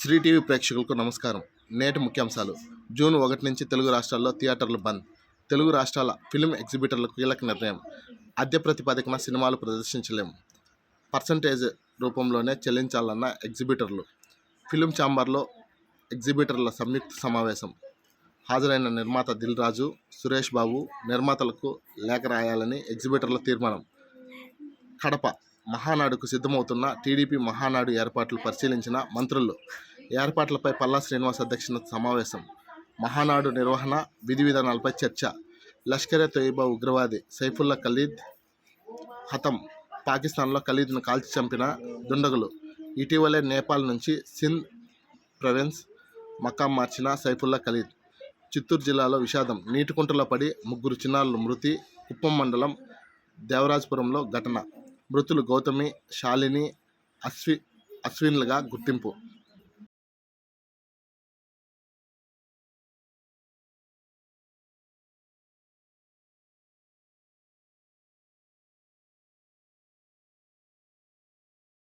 Shri TV ప్రేక్షకులకు నమస్కారం. నేటి ముఖ్యాంశాలు. జూన్ 1 నుంచి తెలుగు రాష్ట్రాల్లో థియేటర్లు బంద్. తెలుగు రాష్ట్రాల ఫిల్మ్ ఎగ్జిబిటర్లకు కీలక నిర్ణయం. అద్దె ప్రతిపాదికన సినిమాలు ప్రదర్శించలేం. పర్సంటేజ్ రూపంలోనే చెల్లించాలన్న ఎగ్జిబిటర్లు. ఫిల్మ్ ఛాంబర్లో ఎగ్జిబిటర్ల సంయుక్త సమావేశం. హాజరైన నిర్మాత దిల్ రాజు, సురేష్ బాబు నిర్మాతలకు లేఖ రాయాలని ఎగ్జిబిటర్ల తీర్మానం. కడప మహానాడుకు సిద్ధమవుతున్న టీడీపీ మహానాడు ఏర్పాట్లు పరిశీలించిన మంత్రులు. ఏర్పాట్లపై పల్లా శ్రీనివాస్ అధ్యక్షతన సమావేశం. మహానాడు నిర్వహణ, విధి విధానాలపై చర్చ. లష్కరే తోయిబా ఉగ్రవాది సైఫుల్లా ఖలీద్ హతం. పాకిస్తాన్లో ఖలీద్ను కాల్చి చంపిన దుండగులు. ఇటీవలే నేపాల్ నుంచి సింధ్ ప్రావిన్స్ మకాం మార్చిన సైఫుల్లా ఖలీద్. చిత్తూరు జిల్లాలో విషాదం. నీటికుంటలో పడి 3 చిన్నారులు మృతి. కుప్పం మండలం దేవరాజపురంలో ఘటన. మృతులు గౌతమి, శాలిని, అశ్విన్లుగా గుర్తింపు.